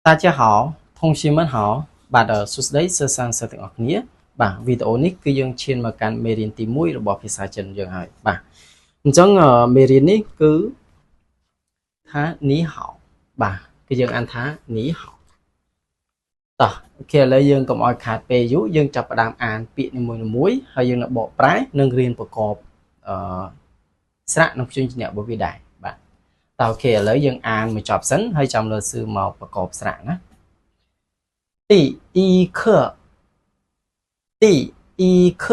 大家好同学们好បាទសួស្តីសិស្សសាស្ត្រទាំងអស់គ្នាបាទវីដេអូនេះគឺយើងឈានមកកាន់មេរៀនទី1របស់ភាសាចិនយើងហើយបាទអញ្ចឹងមេរៀននេះគឺថានីហៅបាទគឺយើងអានថានីហៅតោះអូខេឥឡូវយើងកុំឲ្យខាតពេលយូរយើងចាប់ផ្ដើមអានពាក្យនីមួយៗហើយយើងនឹងបកប្រែនិងរៀនប្រកបស្រៈនិងព្យញ្ជនៈរបស់វាដែរបាទតើអូខេឥឡូវយើងអានមកចប់សិនហើយចាំលើសឺមកប្រកបស្រៈណា第一课，第一课，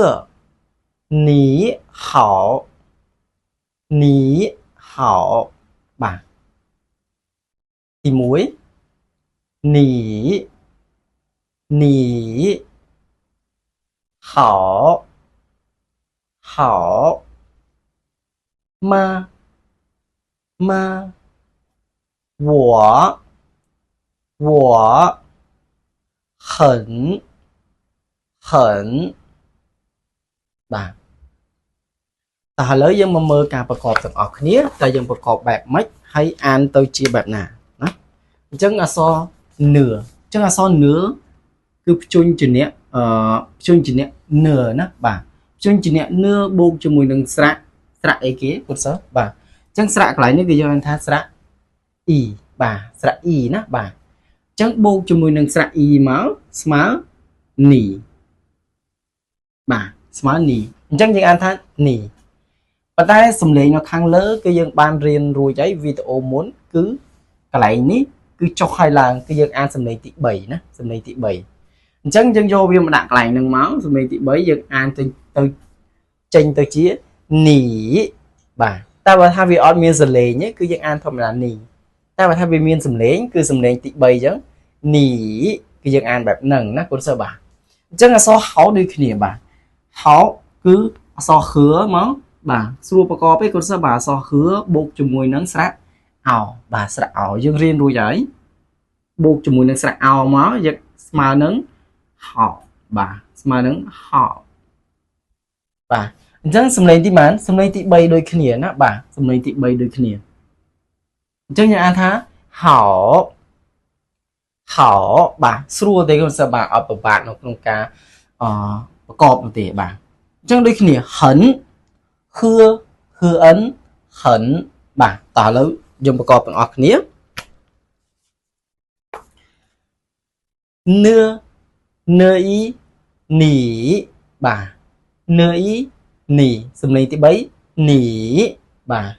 你好，你好吧？第មួយ你好，好吗？我很បាទតើឥឡូវយើងមកមើលការប្រកបទាំងអស់គ្នាតើយើងប្រកបបែបម៉េចហើយអានទៅជាបែបណាណាអញ្ចឹងអក្សរនឿអញ្ចឹងអក្សរនឿគឺព្យញ្ជនៈព្យញ្ជនៈនឿណាបាទព្យញ្ជនៈនឿបូកជាមួយនឹងស្រៈអីគេពុទ្ធសិស្សបាទអញ្ចឹងស្រៈកន្លែងនេះគឺយើងថាស្រៈអ៊ីបាទស្រៈអ៊ីណាបាទអញ្ចឹងបូកជាមួយនឹងស្រៈអ៊ីមកស្មើនីបាទស្មើនីអញ្ចឹងយើងអានថានីប៉ុន្តែសំឡេងនៅខាងលើគឺយើងបានរៀនរួចហើយវីដេអូមុនគឺកន្លែងនេះគឺចុះឲ្យឡើងគឺយើងអានសំឡេងទី3ណាសំឡេងទី3អញ្ចឹងយើងយកវាមកដាក់កន្លែងហ្នឹងមកសំឡេងទី3យើងអានទៅចេញទៅជានីបាទតែបើថាវាអត់មានសំឡេងទេគឺយើងអានធម្មតានីតែបើថាវាមានសំឡេងគឺសំឡេងទី3អញ្ចឹងនីគឺយើងអានបែបហ្នឹងណាកូនសិស្សបាទអញ្ចឹងអក្សរហៅដូចគ្នាបាទហៅគឺអក្សរខឿមកបាទស្រួលប្រកបឯងកូនសិស្សបាទអក្សរខឿបូកជាមួយនឹងស្រៈអោបាទស្រៈអោយើងរៀនរួចហើយបូកជាមួយនឹងស្រៈអោមកយើងស្មើនឹងហៅបាទស្មើនឹងហៅបាទអញ្ចឹងសំឡេងទីម៉ានសំឡេងទី3ដូចគ្នាណាបាទសំឡេងទី3ដូចគ្នាអញ្ចឹងយើងអានថាហៅបាទស្រួលទេកូនសិស្សបាទអត់ពិបាកនៅក្នុងការប្រកបនោះទេបាទអញ្ចឹងដូចគ្នាហិនខឿអិនហិនបាទតោះឥឡូវយើងប្រកបទាំងអស់គ្នានឿអ៊ីនីបាទនឿអ៊ីនីសំឡេងទី3នីបាទ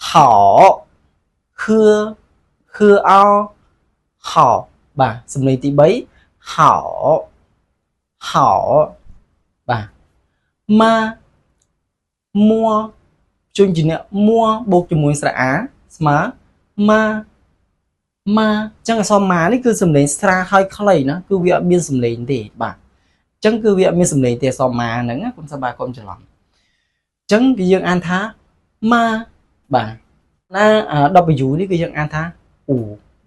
ហៅខឿអោហៅបាទសំឡេងទី3ហៅបាទម៉ាមួជញ្ជនៈមួបូកជាមួយស្រៈអាស្មើម៉ាអញ្ចឹងអក្សរម៉ានេះគឺសំឡេងស្រាលហើយខ្លីណាគឺវាអត់មានសំឡេងទេបាទអញ្ចឹងគឺវាអត់មានសំឡេងទេអក្សរម៉ាហ្នឹងណាកុំសប្បាយកុំច្រឡំអញ្ចឹងគឺយើងអានថាម៉ាបាទណា W នេះគឺយើងអានថាអ៊ូ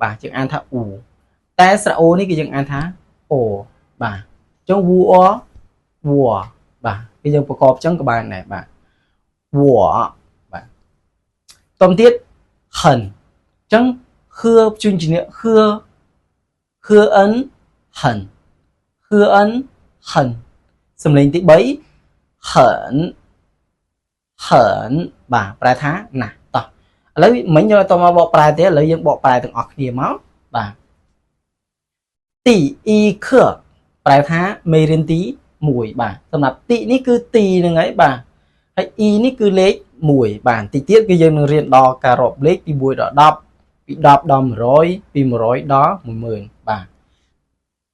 បាទយើងអានថាអ៊ូតែស្រៈអូនេះគឺយើងអានថាអូបាទអញ្ចឹងវូអវូបាទគឺយើងប្រកបអញ្ចឹងក៏បានដែរបាទវូបាទតោះទៀតហិនអញ្ចឹងខឿព្យញ្ជនៈខឿអិនហិនសំឡេងទី3ហិនបាទប្រែថាណាតោះឥឡូវមិញយកទៅមកបកប្រែទេឥឡូវយើងបកប្រែទាំងអស់គ្នាមកបាទទីអ៊ីខឿប្រែថាមេរៀនទី1បាទសម្រាប់ទីនេះគឺទីហ្នឹងហើយបាទហើយអ៊ីនេះគឺលេខ1បាទទីទៀតគឺយើងនឹងរៀនដល់ការរាប់លេខពី1ដល់10ពី10ដល់100ពី100ដល់10000បាទ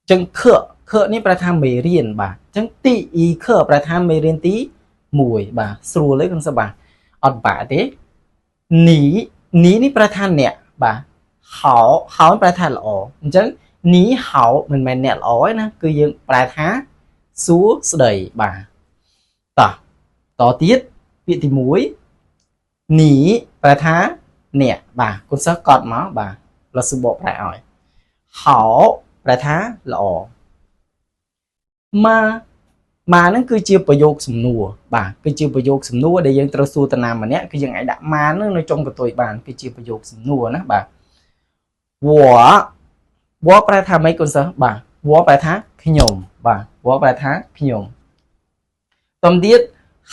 អញ្ចឹងខឿនេះប្រែថាមេរៀនបាទអញ្ចឹងទីអ៊ីខឿប្រែថាមេរៀនទី1បាទស្រួលទេកូនសិស្សបាទអត់បាក់ទេនីនេះប្រែថាអ្នកបាទហៅប្រែថាល្អអញ្ចឹងនីហៅមិនមែនអ្នកល្អទេណាគឺយើងប្រែថាសួស្តីបាទតទៀតពាក្យទី1នីប្រែថាអ្នកបាទកូនសិស្សកត់មកបាទលោកសួរបកប្រែឲ្យហៅប្រែថាល្អម៉ាហ្នឹងគឺជាប្រយោគសំណួរបាទគឺជាប្រយោគសំណួរដែលយើងត្រូវសួរតាណាម្នាក់គឺយើងអាចដាក់ម៉ានឹងនៅចុងកន្ទុយបានគឺជាប្រយោគសំណួរណាបាទ វប្រែថាម៉េចកូនសិស្សបាទវប្រែថាខ្ញុំបាទវប្រែថាខ្ញុំតំទៀត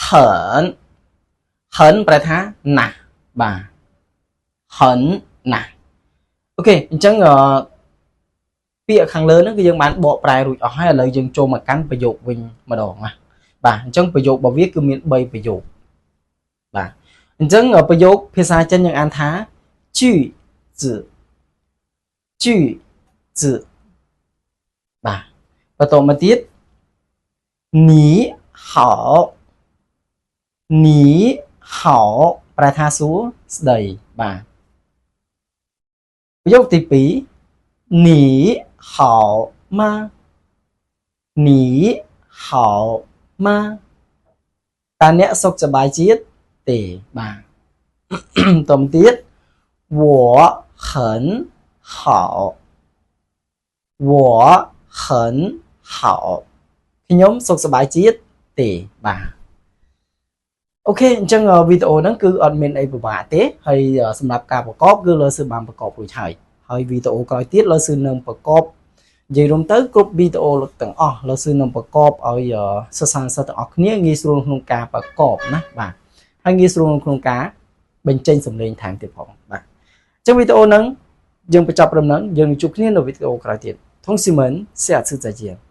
ហិនប្រែថាណាស់បាទហិនណាស់អូខេអញ្ចឹងពាក្យខាងលើហ្នឹងគឺយើងបានបកប្រែរួចអស់ហើយឥឡូវយើងចូលមកកាន់ប្រយោគវិញម្ដងណាបាទអញ្ចឹងប្រយោគរបស់វាគឺមាន3ប្រយោគបាទអញ្ចឹងប្រយោគភាសាចិនយើងអានថា句子句子បាទបន្តមកទៀត你好你好ប្រែថាសួស្ដីបាទប្រយោគទី2你好吗你好吗តើអ្នកសុខសប្បាយជាតិទេបាទតមទៀត我很好我很好ខ្ញុំសុខសប្បាយជាតិទេបាទអូខេអញ្ចឹងវីដេអូហ្នឹងគឺអត់មានអីពិបាកទេហើយសម្រាប់ការប្រកបគឺលើសឺបានប្រកបរួចហើយវីដេអូក្រោយទៀតលើសឺនឹងប្រកបនិយាយរួមទៅគ្រប់វីដេអូទាំងអស់លើសឺនឹងប្រកបឲ្យសិស្សានុសិស្សទាំងអស់គ្នាងាយស្រួលក្នុងការប្រកបណាបាទហើយងាយស្រួលក្នុងការបញ្ចេញសំឡេងថែមទៀតផងបាទអញ្ចឹងវីដេអូហ្នឹងយើងបញ្ចប់ព្រមហ្នឹងយើងនឹងជួបគ្នានៅវីដេអូក្រោយទៀតធំស៊ីមិនសាជា